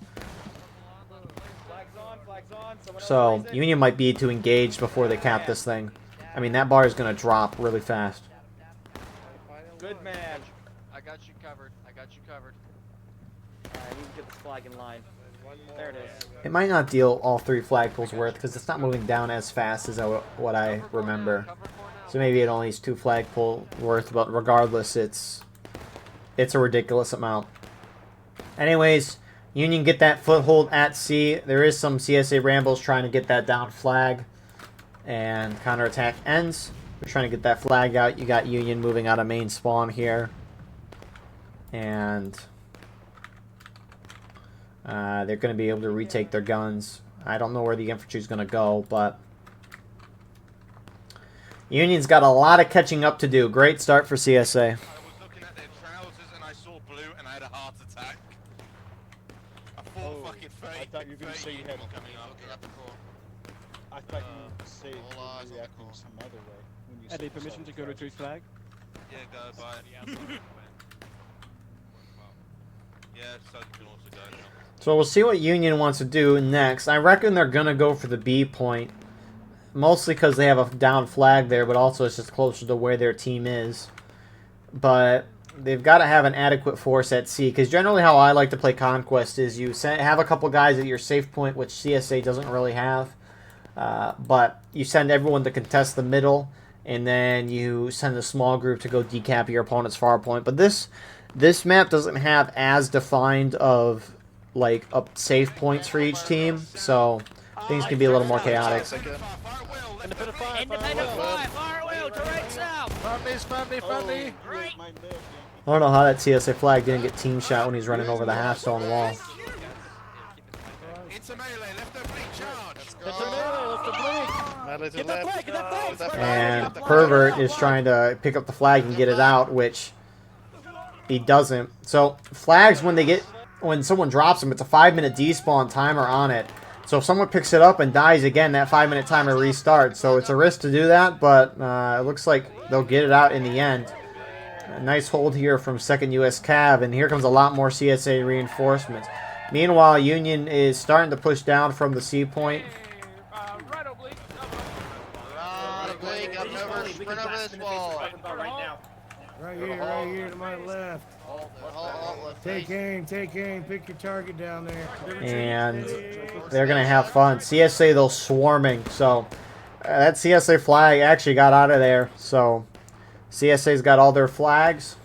So, Union might be to engage before they cap this thing. I mean, that bar is going to drop really fast. Good man. I got you covered. I got you covered. Alright, we can get this flag in line. There it is. It might not deal all 3 flagpoles worth because it's not moving down as fast as what I remember. So maybe it only is 2 flagpole worth, but regardless, it's a ridiculous amount. Anyways, Union get that foothold at C. There is some CSA rambles trying to get that down flag. And counterattack ends. We're trying to get that flag out. You got Union moving out of main spawn here. And they're going to be able to retake their guns. I don't know where the infantry is going to go, but Union's got a lot of catching up to do. Great start for CSA. I was looking at their trousers and I saw blue and I had a heart attack. I thought fucking fate. I thought you were going to say you had coming up. I thought you were say you were reacting some other way. When you Had they permission to go to retrieve flag? Yeah, go by it. Yeah, so you can also go now. So we'll see what Union wants to do next. I reckon they're going to go for the B point. Mostly because they have a down flag there, but also it's just closer to where their team is. But they've got to have an adequate force at C. Because generally how I like to play Conquest is you have a couple guys at your safe point, which CSA doesn't really have. But you send everyone to contest the middle, and then you send a small group to go decap your opponent's far point. But this map doesn't have as defined of like safe points for each team, so things can be a little more chaotic. Independent 5, fire at will, direct south. Friendly. I don't know how that CSA flag didn't get team shot when he's running over the half stone wall. It's a melee, left oblique charge. Melee to left. And Pervert is trying to pick up the flag and get it out, which he doesn't. So flags, when someone drops them, it's a 5-minute despawn timer on it. So if someone picks it up and dies again, that 5-minute timer restarts. So it's a risk to do that, but it looks like they'll get it out in the end. A nice hold here from 2nd U.S. Cav, and here comes a lot more CSA reinforcements. Meanwhile, Union is starting to push down from the C point. Right oblique, up and over, sprint over this wall. Right here to my left. Take aim, pick your target down there. And they're going to have fun. CSA, though, swarming. So that CSA flag actually got out of there. So CSA's got all their flags.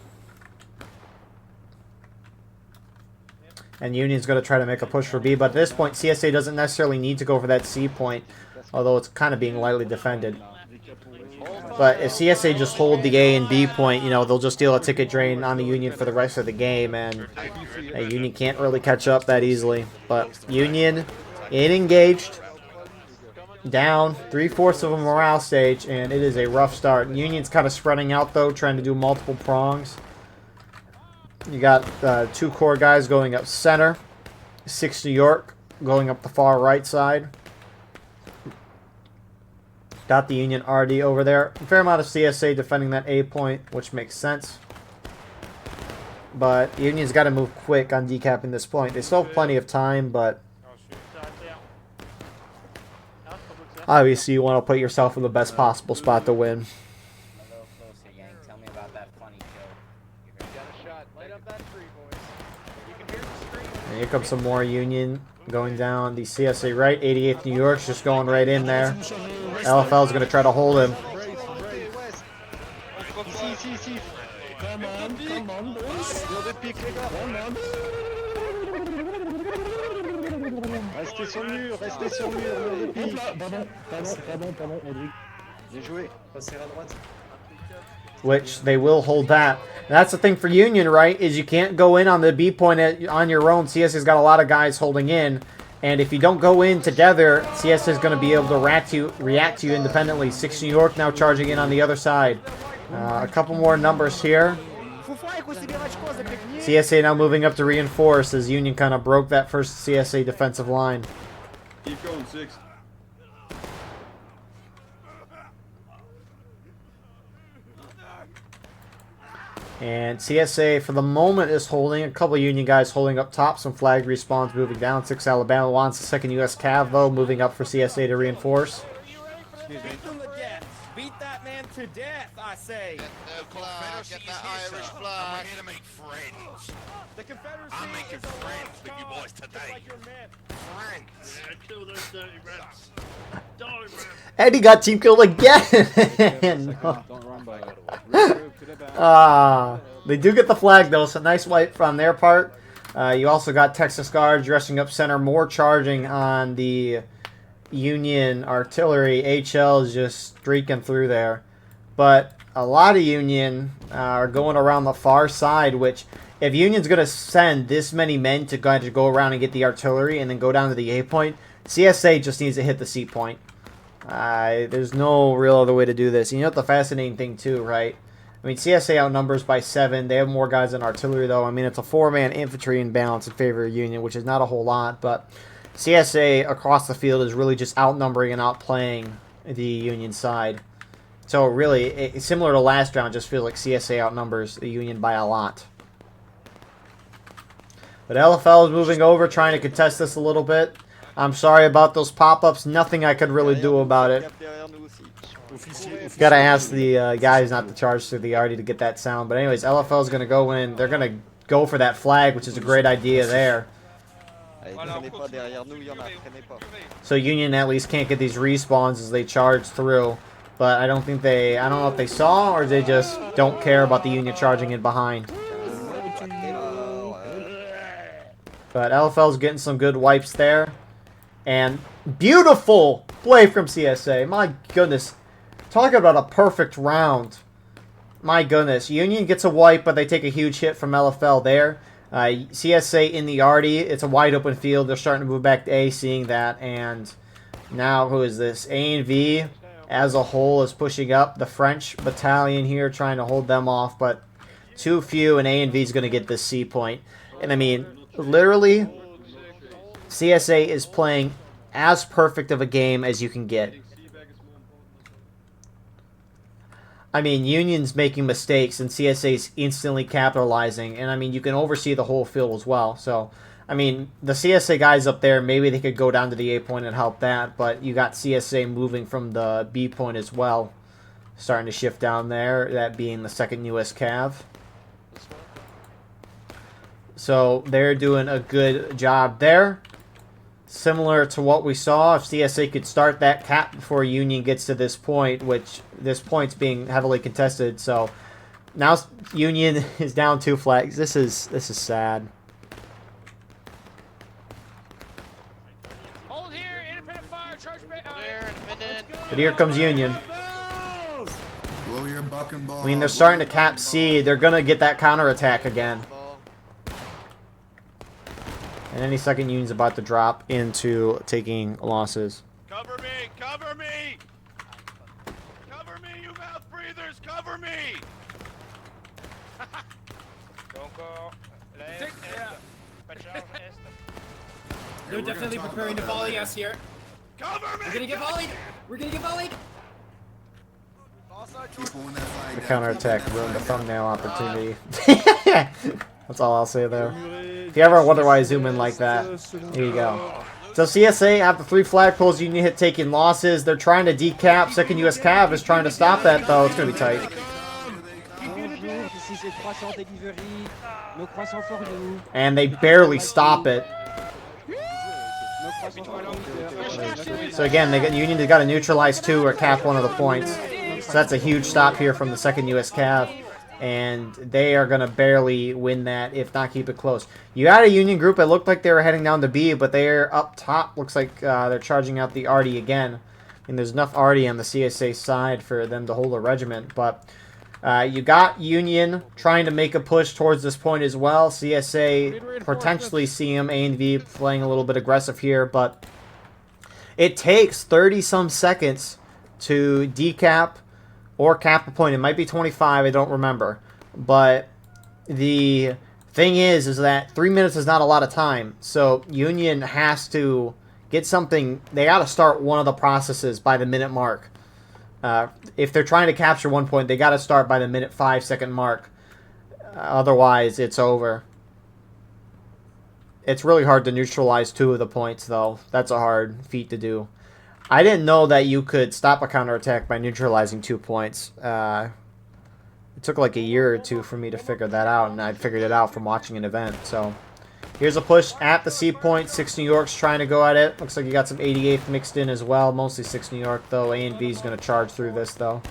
And Union's going to try to make a push for B. But at this point, CSA doesn't necessarily need to go for that C point, although it's kind of being lightly defended. But if CSA just hold the A and B point, you know, they'll just deal a ticket drain on the Union for the rest of the game, and Union can't really catch up that easily. But Union, engaged, down 3/4 of a morale stage, and it is a rough start. Union's kind of spreading out, though, trying to do multiple prongs. You got 2 core guys going up center, 6 New York going up the far right side. Got the Union RD over there. A fair amount of CSA defending that A point, which makes sense. But Union's got to move quick on decapping this point. They still have plenty of time, but obviously you want to put yourself in the best possible spot to win. Tell me about that funny joke. And here comes some more Union going down the CSA right. 88th New York's just going right in there. LFL is going to try to hold him. Come on, boys. Restez sur le mur, restez sur le mur. Pardon, Audrey. Bien joué. Passez à droite. Which they will hold that. And that's the thing for Union, right? Is you can't go in on the B point on your own. CSA's got a lot of guys holding in. And if you don't go in together, CSA is going to be able to react to you independently. 6 New York now charging in on the other side. A couple more numbers here. CSA now moving up to reinforce as Union kind of broke that first CSA defensive line. Keep going, 6. And CSA, for the moment, is holding. A couple of Union guys holding up top. Some flag respawns moving down. 6 Alabama wants the 2nd U.S. Cav, though, moving up for CSA to reinforce. Beat them to death. Beat that man to death, I say. Get the flag, get that Irish flag. I'm here to make friends. The Confederacy I'm making is alive. friends with you boys today. Like your man. Friends. Yeah, kill those dirty rats. Die, man. And he got team killed again. They do get the flag, though, so nice wipe on their part. You also got Texas Guards dressing up center, more charging on the Union artillery. HL is just streaking through there. But a lot of Union are going around the far side, which if Union's going to send this many men to go around and get the artillery and then go down to the A point, CSA just needs to hit the C point. There's no real other way to do this. You know what the fascinating thing, too, right? I mean, CSA outnumbers by 7. They have more guys than artillery, though. I mean, it's a 4-man infantry imbalance in favor of Union, which is not a whole lot. But CSA across the field is really just outnumbering and outplaying the Union side. So really, similar to last round, just feels like CSA outnumbers the Union by a lot. But LFL is moving over, trying to contest this a little bit. I'm sorry about those pop-ups. Nothing I could really do about it. Gotta ask the guys not to charge through the RD to get that sound. But anyways, LFL is going to go in. They're going to go for that flag, which is a great idea there. So Union at least can't get these respawns as they charge through. But I don't know if they saw or they just don't care about the Union charging in behind. But LFL's getting some good wipes there. And beautiful play from CSA. My goodness. Talk about a perfect round. my goodness. Union gets a wipe, but they take a huge hit from LFL there. CSA in the Arty. It's a wide open field. They're starting to move back to A, seeing that. And now, who is this? A&V as a whole is pushing up. The French battalion here trying to hold them off, but too few, and A&V is going to get this C point. And I mean, literally, CSA is playing as perfect of a game as you can get. I mean, Union's making mistakes, and CSA's instantly capitalizing. And, I mean, you can oversee the whole field as well. So, I mean, the CSA guys up there, maybe they could go down to the A point and help that. But you got CSA moving from the B point as well. Starting to shift down there, that being the 2nd U.S. Cav. So, they're doing a good job there. Similar to what we saw, if CSA could start that cap before Union gets to this point, which this point's being heavily contested. So now Union is down 2 flags. This is sad. Hold here, independent fire, charge But here comes Union. Blow your bucking ball. I mean, they're starting to cap C. They're gonna get that counterattack again. And any second, Union's about to drop into taking losses. Cover me! Cover me! Cover me, you mouth breathers! Cover me! They're definitely preparing to volley us here. Cover me! We're gonna get volleyed! We're gonna get volleyed! The counterattack ruined the thumbnail opportunity. That's all I'll say there. If you ever wonder why I zoom in like that, here you go. So CSA, after 3 flagpoles, Union hit taking losses. They're trying to decap. 2nd U.S. Cav is trying to stop that, though. It's going to be tight. And they barely stop it. So again, Union got to neutralize 2 or cap 1 of the points. So that's a huge stop here from the 2nd U.S. Cav. And they are going to barely win that, if not keep it close. You had a Union group. It looked like they were heading down to B, but they're up top. Looks like they're charging out the Arty again. And there's enough Arty on the CSA side for them to hold a regiment. But you got Union trying to make a push towards this point as well. CSA potentially see him. A&V playing a little bit aggressive here. But it takes 30-some seconds to decap or cap a point. It might be 25, I don't remember. But the thing is that 3 minutes is not a lot of time. So Union has to get something. They got to start one of the processes by the minute mark. If they're trying to capture 1 point, they got to start by the minute 5-second mark. Otherwise, it's over. It's really hard to neutralize 2 of the points, though. That's a hard feat to do. I didn't know that you could stop a counterattack by neutralizing 2 points. It took like a year or 2 for me to figure that out, and I figured it out from watching an event. So here's a push at the C point. 6 New York's trying to go at it. Looks like you got some 88th mixed in as well. Mostly 6 New York, though. A&V is going to charge through this, though.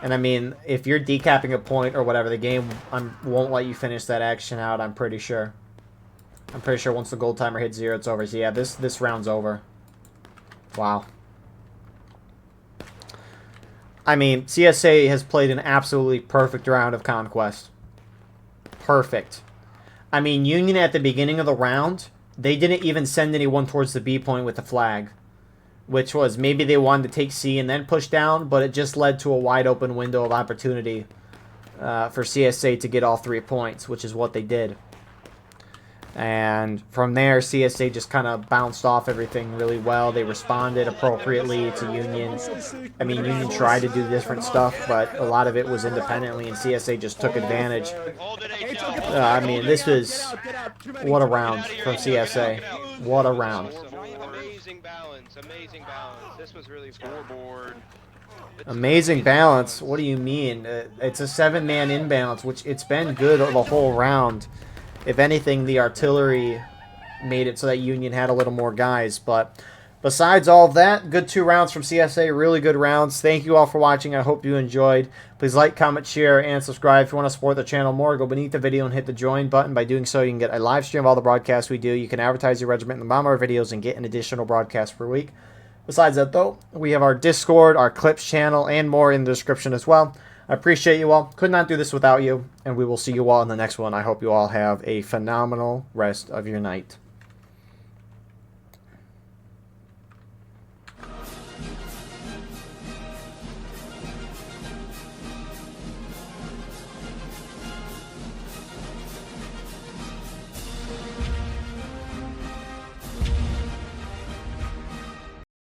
And I mean, if you're decapping a point or whatever, the game won't let you finish that action out, I'm pretty sure. I'm pretty sure once the gold timer hits 0, it's over. So yeah, this round's over. Wow. I mean, CSA has played an absolutely perfect round of Conquest. Perfect. I mean, Union at the beginning of the round, they didn't even send anyone towards the B point with the flag. Which was maybe they wanted to take C and then push down, but it just led to a wide open window of opportunity for CSA to get all 3 points, which is what they did. And from there, CSA just kind of bounced off everything really well. They responded appropriately to Union. I mean, Union tried to do different stuff, but a lot of it was independently, and CSA just took advantage. I mean, this is... What a round from CSA. What a round. Amazing balance, amazing balance. This was really scoreboard. Amazing balance? What do you mean? It's a 7-man imbalance, which it's been good the whole round. If anything, the artillery made it so that Union had a little more guys. But besides all of that, good 2 rounds from CSA. Really good rounds. Thank you all for watching. I hope you enjoyed. Please like, comment, share, and subscribe. If you want to support the channel more, go beneath the video and hit the join button. By doing so, you can get a live stream of all the broadcasts we do. You can advertise your regiment in the bottom of our videos and get an additional broadcast per week. Besides that, though, we have our Discord, our Clips channel, and more in the description as well. I appreciate you all. Could not do this without you, and we will see you all in the next one. I hope you all have a phenomenal rest of your night.